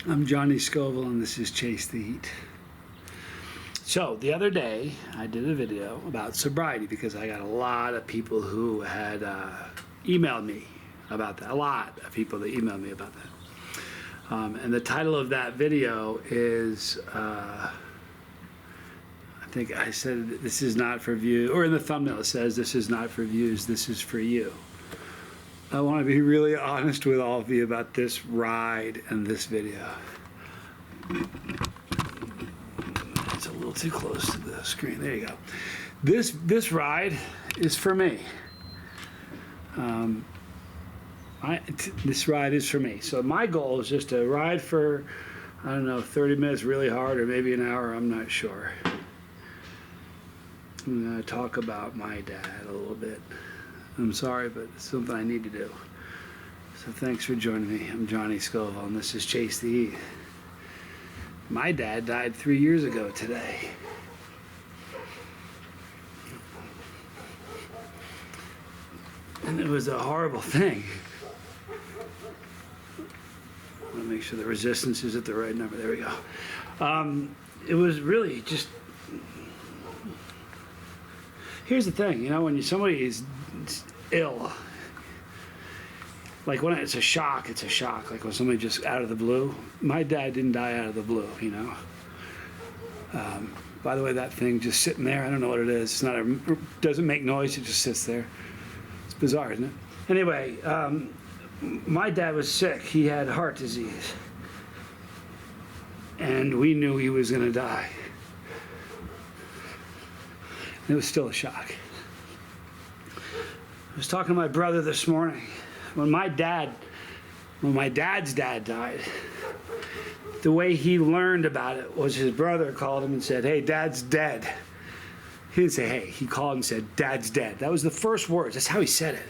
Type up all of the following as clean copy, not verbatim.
I'm Johnny Scoville, and this is Chase the Heat. So the other day, I did a video about sobriety because I got a lot of people who had emailed me about that. A lot of people that emailed me about that. And the title of that video is, I think I said, this is not for views, or in the thumbnail it says, this is not for views, this is for you. I want to be really honest with all of you about this ride and this video. It's a little too close to the screen. There you go. This ride is for me. This ride is for me. So my goal is just to ride for, I don't know, 30 minutes really hard, or maybe an hour, I'm not sure. I'm going to talk about my dad a little bit. I'm sorry, but it's something I need to do. So thanks for joining me. I'm Johnny Scoville, and this is Chase the Heat. My dad died 3 years ago today. And it was a horrible thing. I want to make sure the resistance is at the right number. There we go. It was really just... Here's the thing, you know, when somebody is ill, like when it's a shock, it's a shock. Like when somebody just out of the blue. My dad didn't die out of the blue, you know. By the way, that thing just sitting there, I don't know what it is. It's not doesn't make noise, it just sits there. It's bizarre, isn't it? Anyway, my dad was sick. He had heart disease. And we knew he was going to die. It was still a shock. I was talking to my brother this morning. When my dad's dad died, the way he learned about it was his brother called him and said, "Hey, Dad's dead." He didn't say, "Hey." He called and said, "Dad's dead." That was the first words. That's how he said it.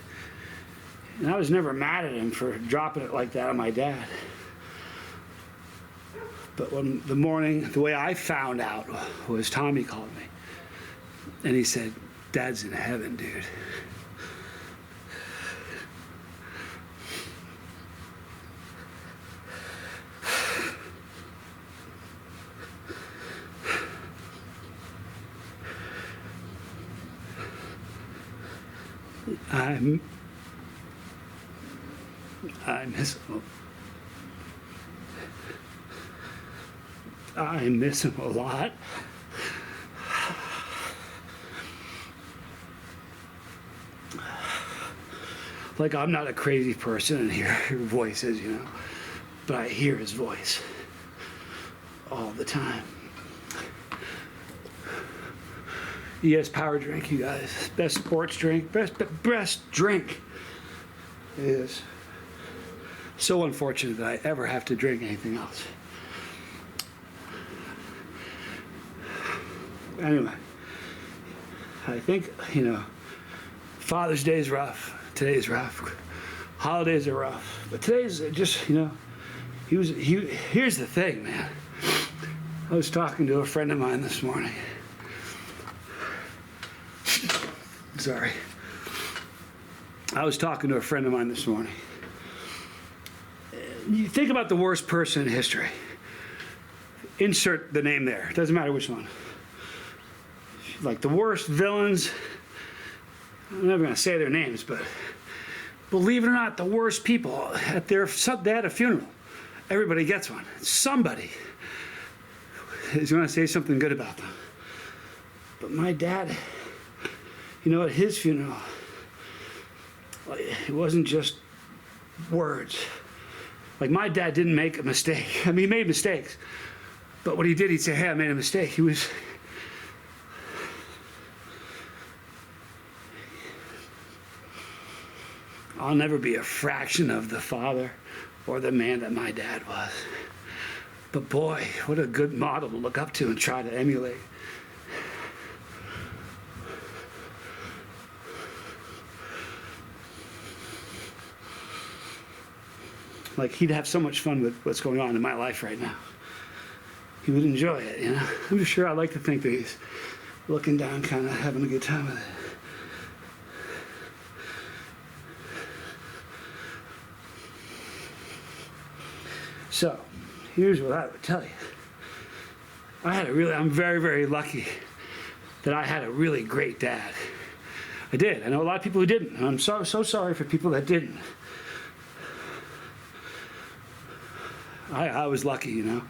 And I was never mad at him for dropping it like that on my dad. But when the way I found out was Tommy called me. And he said, "Dad's in heaven, dude." I miss him a lot. Like, I'm not a crazy person and hear voices, you know, but I hear his voice all the time. ES Power Drink, you guys. Best sports drink, best drink. It is so unfortunate that I ever have to drink anything else. Anyway, I think, you know, Father's Day is rough. Today's rough. Holidays are rough. But today's just, you know, here's the thing, man. I was talking to a friend of mine this morning. Sorry. I was talking to a friend of mine this morning. You think about the worst person in history. Insert the name there. It doesn't matter which one. Like the worst villains. I'm never going to say their names, but believe it or not, the worst people they had a funeral. Everybody gets one. Somebody is going to say something good about them. But my dad, you know, at his funeral, it wasn't just words. Like, my dad didn't make a mistake. I mean, he made mistakes. But what he did, he'd say, "Hey, I made a mistake." I'll never be a fraction of the father or the man that my dad was. But boy, what a good model to look up to and try to emulate. Like, he'd have so much fun with what's going on in my life right now. He would enjoy it, you know. I'm just sure I like to think that he's looking down, kind of having a good time with it. So, here's what I would tell you. I'm very, very lucky that I had a really great dad. I did. I know a lot of people who didn't. And I'm so sorry for people that didn't. I was lucky, you know.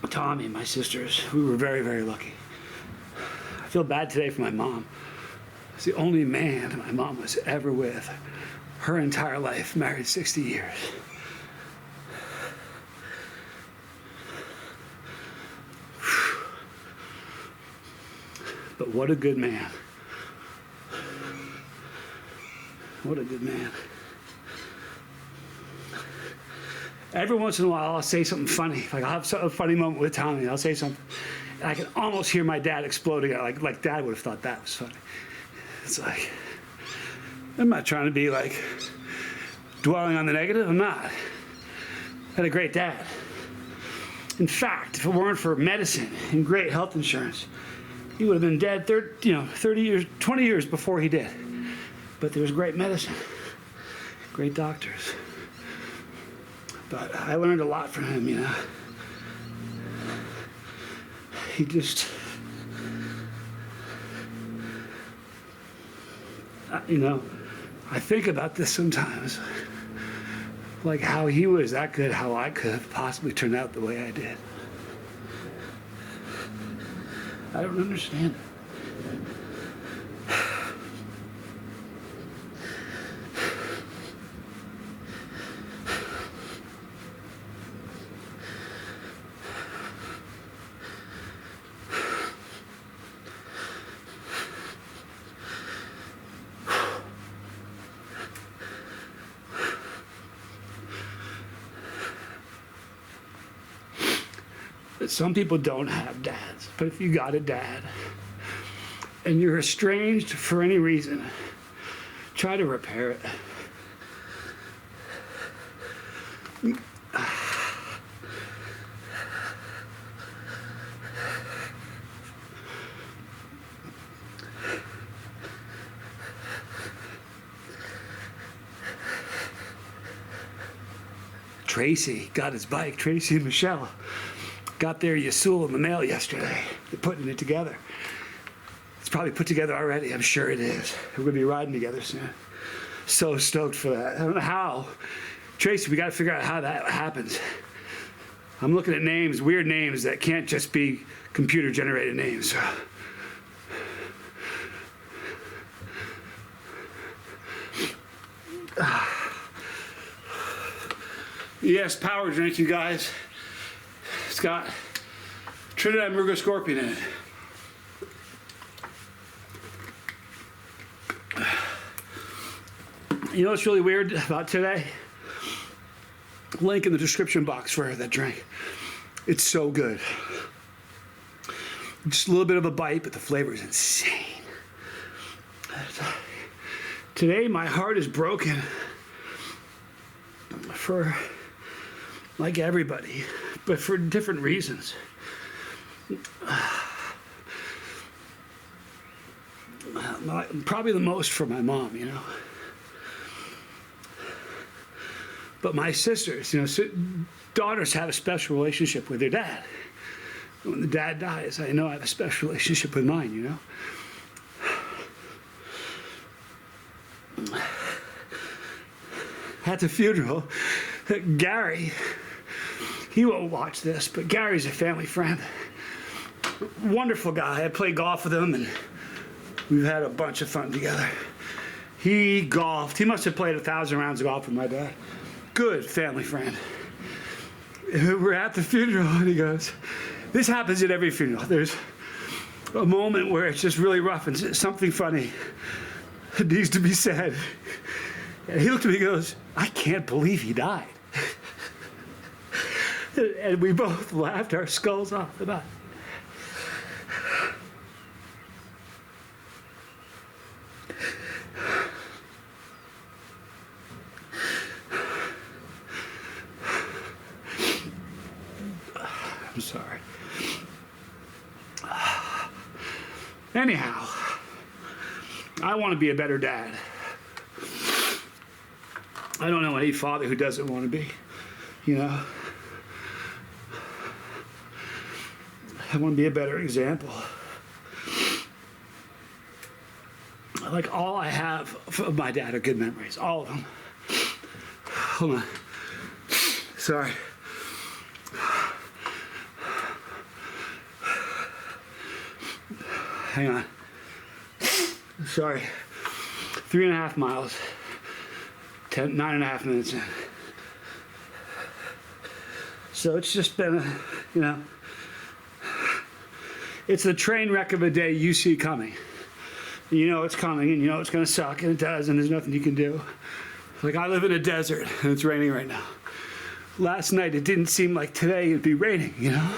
Tommy and my sisters, we were very, very lucky. I feel bad today for my mom. It's the only man my mom was ever with her entire life, married 60 years. But what a good man. What a good man. Every once in a while, I'll say something funny. Like, I'll have a funny moment with Tommy. I'll say something, and I can almost hear my dad exploding. Like Dad would have thought that was funny. It's like, I'm not trying to be like dwelling on the negative. I'm not. I had a great dad. In fact, if it weren't for medicine and great health insurance, he would have been dead 30 years, 20 years before he did. But there was great medicine, great doctors. But I learned a lot from him, you know. He just, you know, I think about this sometimes. Like how he was that good, how I could have possibly turned out the way I did. I don't understand it. Some people don't have dads, but if you got a dad and you're estranged for any reason, try to repair it. Tracy got his bike. Tracy and Michelle got their Yasul in the mail yesterday. They're putting it together. It's probably put together already. I'm sure it is. We're going to be riding together soon. So stoked for that. I don't know how. Tracy, we got to figure out how that happens. I'm looking at names, weird names that can't just be computer-generated names. Yes, power drink, you guys. It's got Trinidad Murgo Scorpion in it. You know what's really weird about today? Link in the description box for that drink. It's so good. Just a little bit of a bite, but the flavor is insane. Today, my heart is broken for, like everybody, but for different reasons. Probably the most for my mom, you know. But my sisters, you know, daughters have a special relationship with their dad. When the dad dies, I know I have a special relationship with mine, you know. At the funeral, Gary, he won't watch this, but Gary's a family friend. Wonderful guy. I play golf with him, and we've had a bunch of fun together. He golfed. He must have played 1,000 rounds of golf with my dad. Good family friend. We're at the funeral, and he goes, this happens at every funeral. There's a moment where it's just really rough, and something funny needs to be said. And he looked at me and goes, I can't believe he died. And we both laughed our skulls off about it. I'm sorry. Anyhow, I want to be a better dad. I don't know any father who doesn't want to be, you know. I want to be a better example. Like, all I have of my dad are good memories, all of them. Hold on. Sorry. Hang on. Sorry. 3.5 miles. 9.5 minutes in. So it's just been it's the train wreck of a day you see coming. You know it's coming, and you know it's going to suck, and it does, and there's nothing you can do. Like, I live in a desert, and it's raining right now. Last night, it didn't seem like today it'd be raining, you know?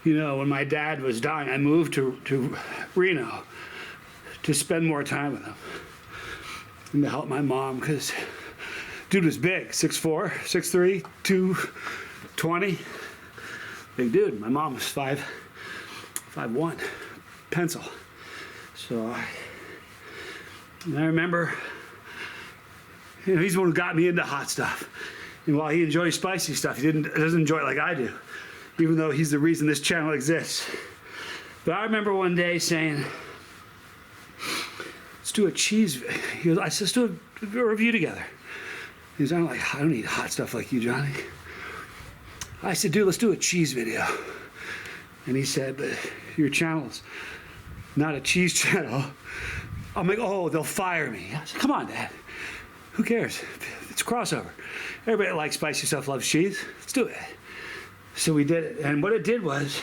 You know, when my dad was dying, I moved to Reno to spend more time with him and to help my mom, because dude was big, 6'4", 6'3", 220. Big dude. My mom was 5'1", pencil. So I remember, he's the one who got me into hot stuff. And while he enjoys spicy stuff, he doesn't enjoy it like I do, even though he's the reason this channel exists. But I remember one day saying, let's do a cheese. He goes, let's do a review together. He goes, I don't eat hot stuff like you, Johnny. I said, dude, let's do a cheese video. And he said, but your channel's not a cheese channel. I'm like, oh, they'll fire me. I said, come on, Dad. Who cares? It's a crossover. Everybody that likes spicy stuff loves cheese. Let's do it. So we did it. And what it did was,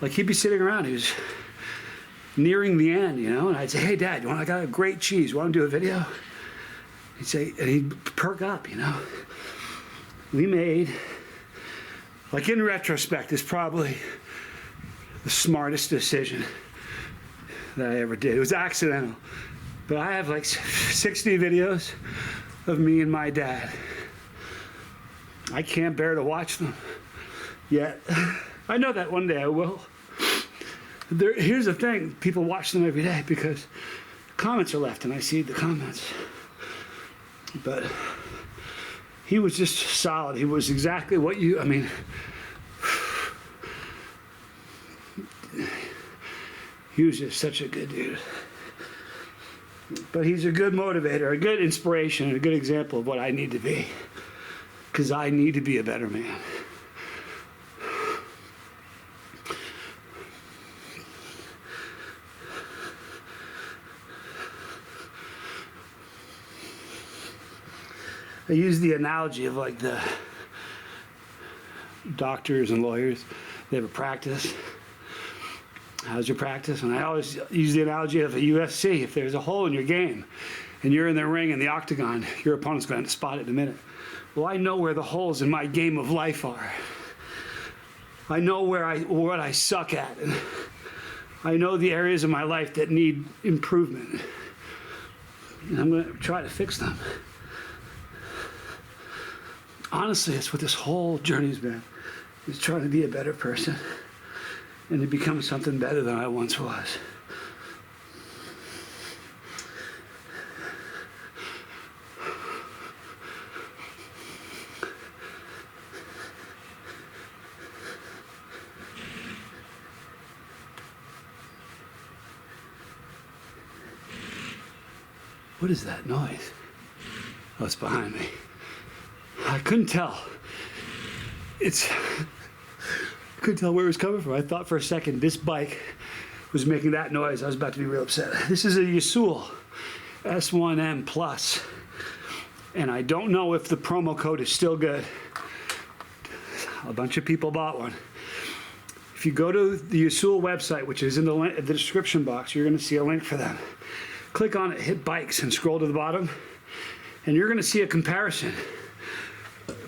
like, he'd be sitting around. He was nearing the end, you know, and I'd say, hey, Dad, I got a great cheese. Want to do a video? He'd say, and he'd perk up, you know. We made, like, in retrospect, it's probably the smartest decision that I ever did. It was accidental. But I have like 60 videos of me and my dad. I can't bear to watch them yet. I know that one day I will. Here's the thing, people watch them every day because comments are left and I see the comments. But he was just solid. He was exactly what he was just such a good dude. But he's a good motivator, a good inspiration, and a good example of what I need to be. Because I need to be a better man. I use the analogy of like the doctors and lawyers. They have a practice. How's your practice? And I always use the analogy of a UFC. If there's a hole in your game and you're in the ring in the octagon, your opponent's going to spot it in a minute. Well, I know where the holes in my game of life are. I know what I suck at. And I know the areas of my life that need improvement. And I'm going to try to fix them. Honestly, that's what this whole journey's been, is trying to be a better person and to become something better than I once was. What is that noise? Oh, it's behind me. I couldn't tell. Couldn't tell where it was coming from. I thought for a second this bike was making that noise. I was about to be real upset. This is a Yasul S1M Plus. And I don't know if the promo code is still good. A bunch of people bought one. If you go to the Yasul website, which is in the description box, you're going to see a link for them. Click on it, hit bikes, and scroll to the bottom. And you're going to see a comparison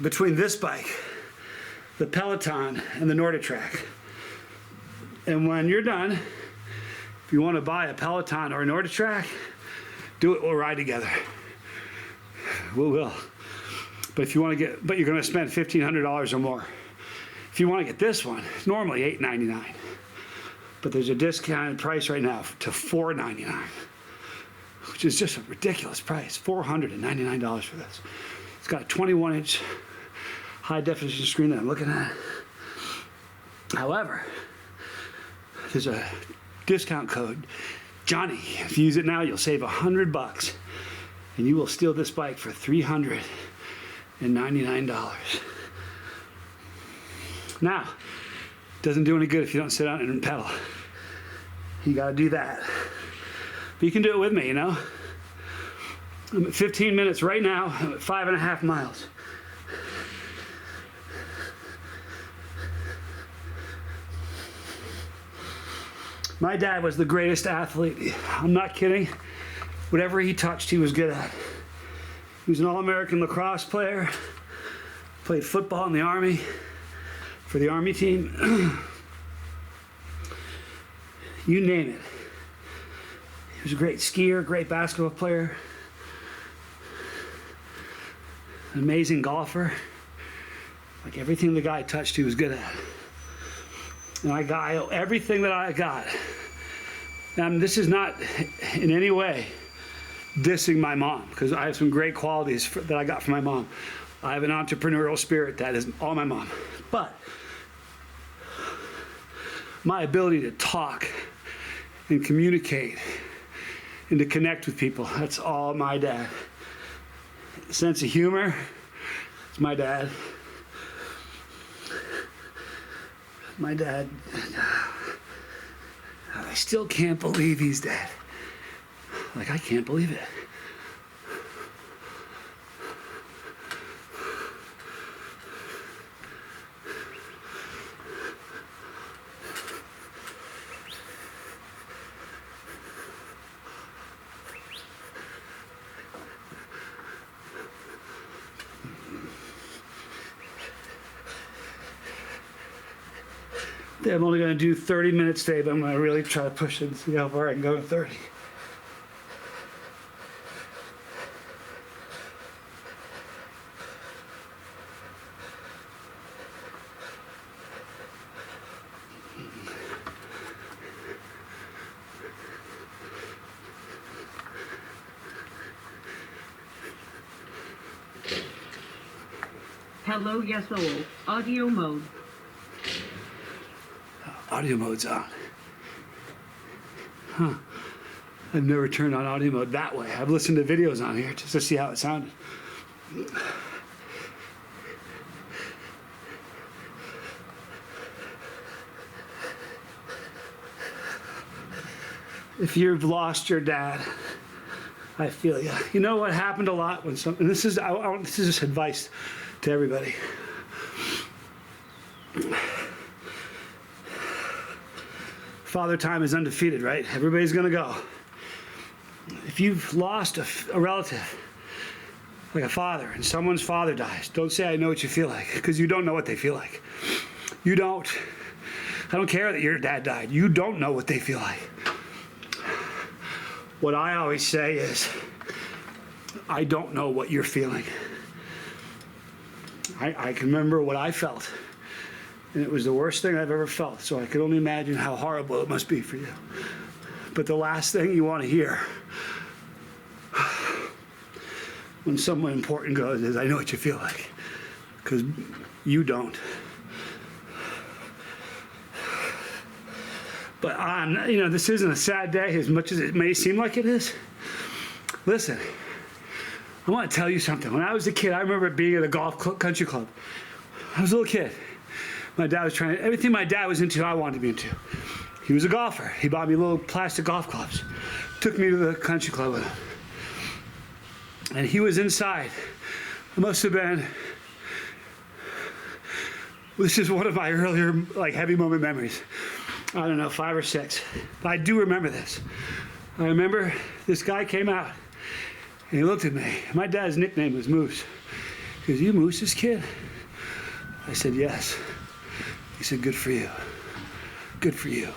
between this bike, the Peloton, and the NordicTrack. And when you're done, if you want to buy a Peloton or a NordicTrack, do it, we'll ride together. We will. But if you want to get, but you're going to spend $1,500 or more. If you want to get this one, it's normally $899. But there's a discounted price right now to $499, which is just a ridiculous price. $499 for this. It's got a 21-inch high definition screen that I'm looking at. However, there's a discount code, Johnny. If you use it now, you'll save $100, and you will steal this bike for $399. Now, it doesn't do any good if you don't sit down and pedal. You got to do that. But you can do it with me, you know. I'm at 15 minutes right now. I'm at 5.5 miles. My dad was the greatest athlete. I'm not kidding. Whatever he touched, he was good at. He was an All-American lacrosse player. Played football in the Army, for the Army team. You name it. He was a great skier, great basketball player, an amazing golfer. Like everything the guy touched, he was good at. And I owe everything that I got. And this is not in any way dissing my mom, because I have some great qualities that I got from my mom. I have an entrepreneurial spirit that is all my mom. But my ability to talk and communicate and to connect with people, that's all my dad. Sense of humor, it's my dad. My dad, I still can't believe he's dead. Like, I can't believe it. I'm only going to do 30 minutes today, but I'm going to really try to push it and see how far I can go in 30. Hello, yes, hello. Audio mode. Audio mode's on. Huh. I've never turned on audio mode that way. I've listened to videos on here just to see how it sounded. If you've lost your dad, I feel you. You know what happened a lot when and this is just advice to everybody. Father time is undefeated, right? Everybody's gonna go. If you've lost a relative, like a father, and someone's father dies, don't say I know what you feel like, because you don't know what they feel like. You don't. I don't care that your dad died. You don't know what they feel like. What I always say is, I don't know what you're feeling. I can remember what I felt. And it was the worst thing I've ever felt, so I can only imagine how horrible it must be for you. But the last thing you want to hear when someone important goes is, I know what you feel like, because you don't. But this isn't a sad day as much as it may seem like it is. Listen, I want to tell you something. When I was a kid, I remember being at a country club. I was a little kid. My dad was everything my dad was into, I wanted to be into. He was a golfer. He bought me little plastic golf clubs. Took me to the country club with him. And he was inside. It must have been, this is one of my earlier, heavy moment memories. I don't know, 5 or 6. But I do remember this. I remember this guy came out, And he looked at me. My dad's nickname was Moose. He goes, "You Moose's kid?" I said, "Yes." He said, "Good for you. Good for you."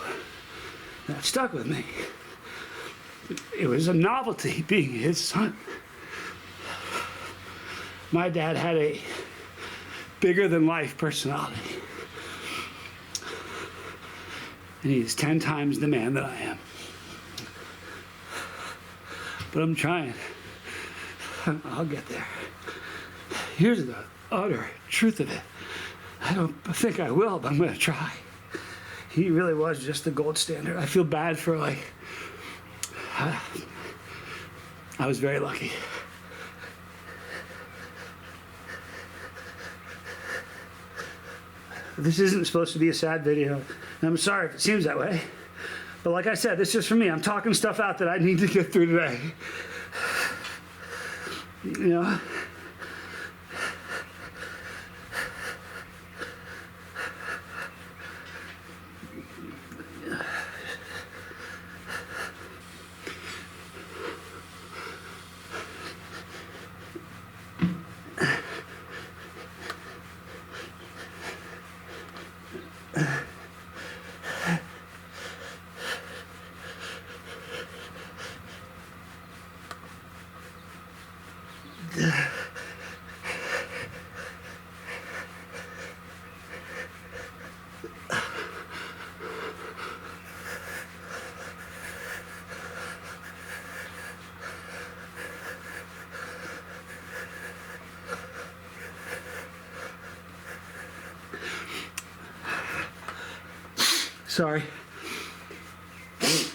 That stuck with me. It was a novelty being his son. My dad had a bigger than life personality. And he's 10 times the man that I am. But I'm trying. I'll get there. Here's the utter truth of it. I don't think I will, but I'm going to try. He really was just the gold standard. I feel bad for I was very lucky. This isn't supposed to be a sad video, and I'm sorry if it seems that way. But like I said, this is for me. I'm talking stuff out that I need to get through today. You know?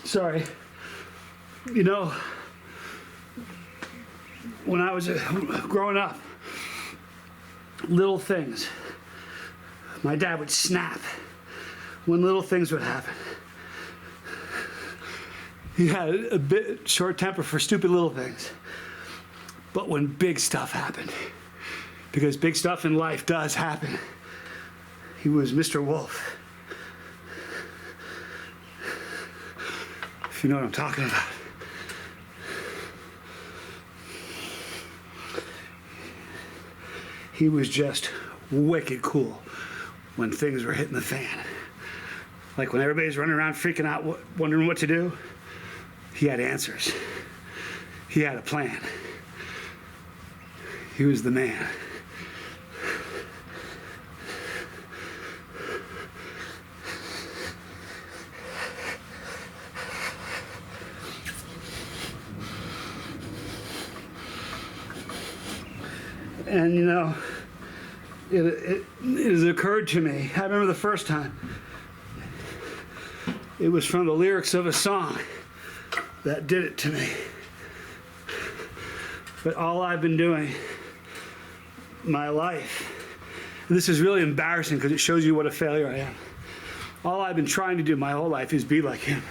Sorry. You know, when I was growing up, little things, my dad would snap when little things would happen. He had a bit short temper for stupid little things. But when big stuff happened, because big stuff in life does happen, he was Mr. Wolf. If you know what I'm talking about. He was just wicked cool when things were hitting the fan. Like when everybody's running around freaking out, wondering what to do, he had answers. He had a plan. He was the man. And you know, it has occurred to me, I remember the first time, it was from the lyrics of a song that did it to me. But all I've been doing my life, and this is really embarrassing because it shows you what a failure I am. All I've been trying to do my whole life is be like him.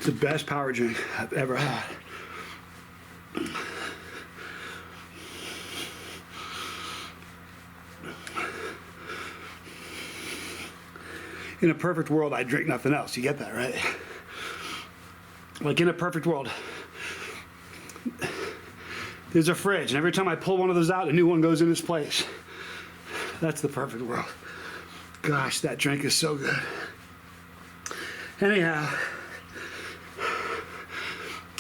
It's the best power drink I've ever had. In a perfect world, I'd drink nothing else. You get that, right? Like in a perfect world, there's a fridge, and every time I pull one of those out, a new one goes in its place. That's the perfect world. Gosh, that drink is so good. Anyhow,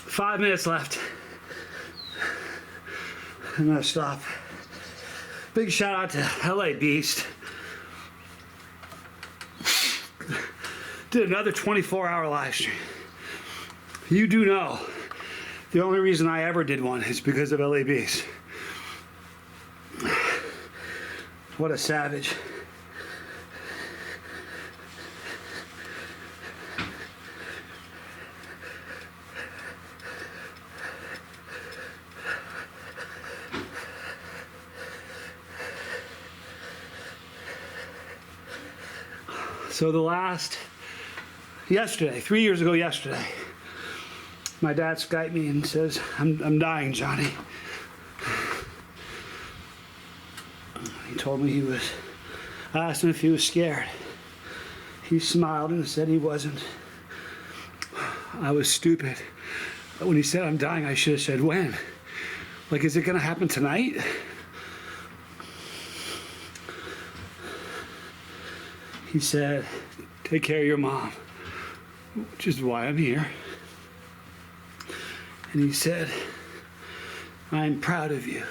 5 minutes left. I'm gonna stop. Big shout out to LA Beast. Did another 24-hour live stream. You do know the only reason I ever did one is because of LA Beast. What a savage. So yesterday, 3 years ago yesterday, my dad Skyped me and says, I'm dying, Johnny. He told me I asked him if he was scared. He smiled and said he wasn't. I was stupid. But when he said I'm dying, I should have said when. Like, is it gonna happen tonight? He said, take care of your mom, which is why I'm here. And he said, I'm proud of you.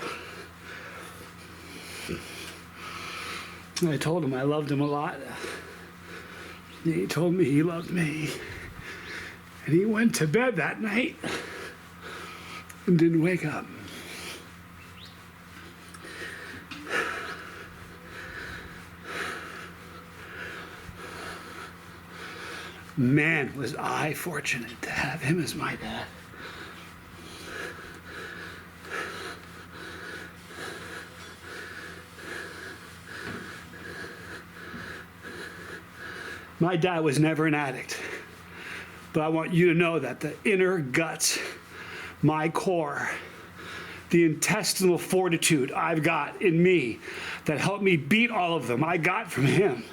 And I told him I loved him a lot. And he told me he loved me. And he went to bed that night and didn't wake up. Man, was I fortunate to have him as my dad. My dad was never an addict, but I want you to know that the inner guts, my core, the intestinal fortitude I've got in me that helped me beat all of them, I got from him.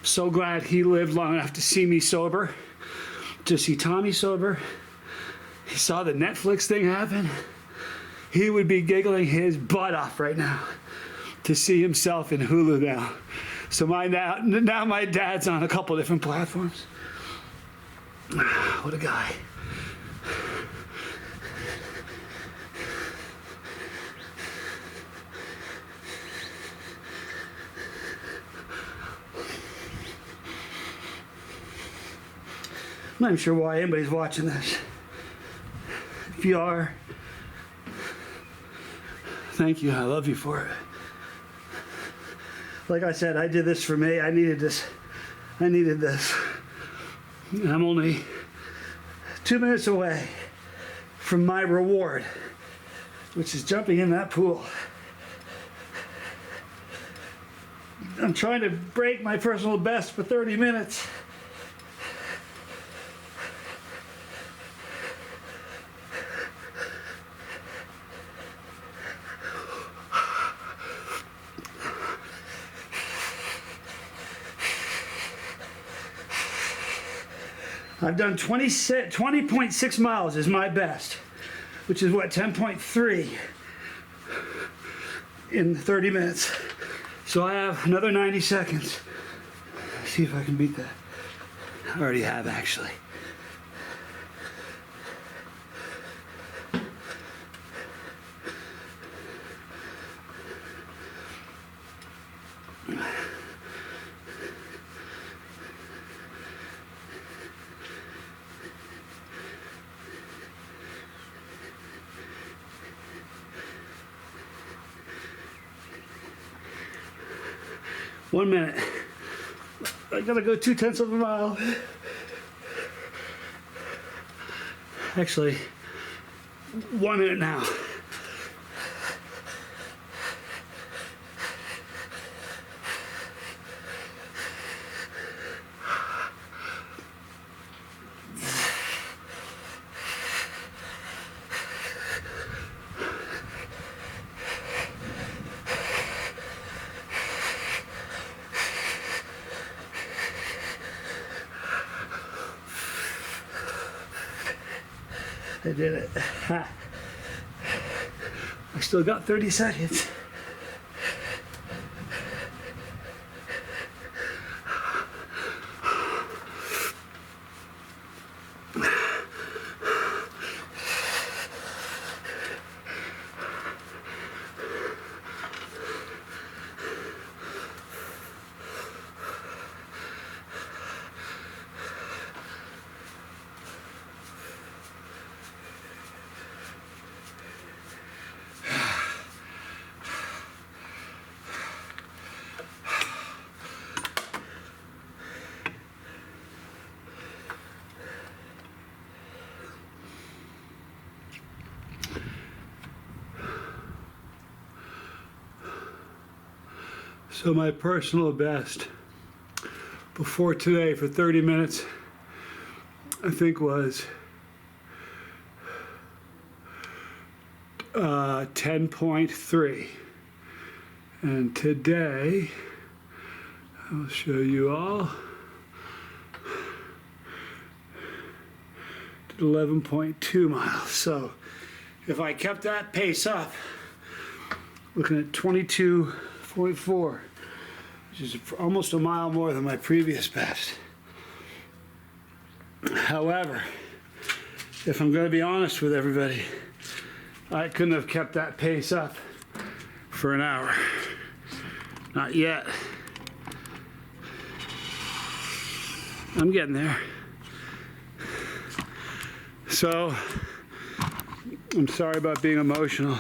So glad he lived long enough to see me sober, to see Tommy sober. He saw the Netflix thing happen. He would be giggling his butt off right now to see himself in Hulu now. So now my dad's on a couple different platforms. What a guy. I'm not even sure why anybody's watching this. If you are, thank you. I love you for it. Like I said, I did this for me. I needed this. And I'm only 2 minutes away from my reward, which is jumping in that pool. I'm trying to break my personal best for 30 minutes. I've done 20.6 miles is my best, which is what, 10.3 in 30 minutes. So I have another 90 seconds. Let's see if I can beat that. I already have, actually. One minute. I gotta go 0.2 of a mile. Actually, 1 minute now. I did it. Ha. I still got 30 seconds. So my personal best before today for 30 minutes, I think was 10.3. And today, I'll show you all, did 11.2 miles. So if I kept that pace up, looking at 22.4, which is almost a mile more than my previous best. However, if I'm going to be honest with everybody, I couldn't have kept that pace up for an hour. Not yet. I'm getting there. So, I'm sorry about being emotional.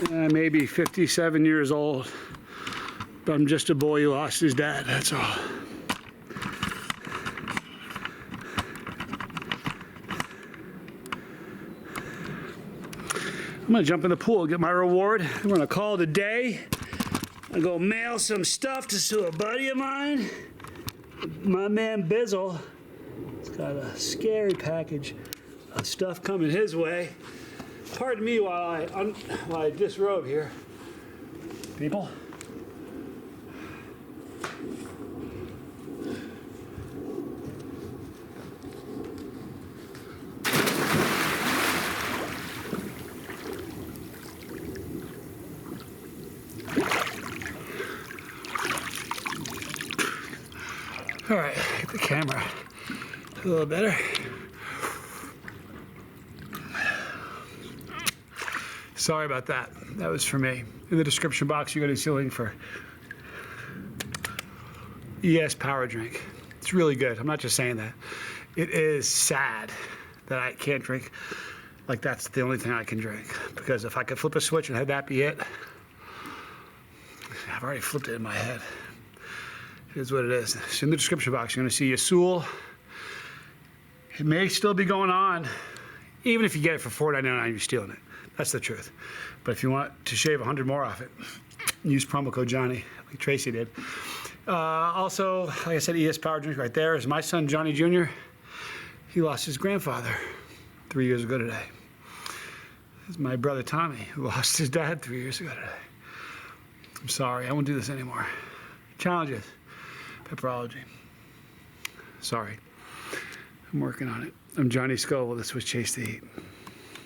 I may be 57 years old, but I'm just a boy who lost his dad, that's all. I'm gonna jump in the pool, get my reward. I'm gonna call it a day. I'm gonna go mail some stuff to a buddy of mine, my man Bizzle. He's got a scary package of stuff coming his way. Pardon me while I disrobe here, people. All right, get the camera a little better. Sorry about that. That was for me. In the description box, you're going to see a link for ES Power Drink. It's really good. I'm not just saying that. It is sad that I can't drink. Like, that's the only thing I can drink. Because if I could flip a switch and have that be it, I've already flipped it in my head. It is what it is. So in the description box, you're going to see Yasul. It may still be going on. Even if you get it for $4.99, you're stealing it. That's the truth. But if you want to shave 100 more off it, use promo code Johnny, like Tracy did. Also, like I said, ES Power Drink right there is my son, Johnny Jr. He lost his grandfather 3 years ago today. This is my brother, Tommy, who lost his dad 3 years ago today. I'm sorry, I won't do this anymore. Challenges, pepperology. Sorry, I'm working on it. I'm Johnny Scoville. This was Chase the Heat.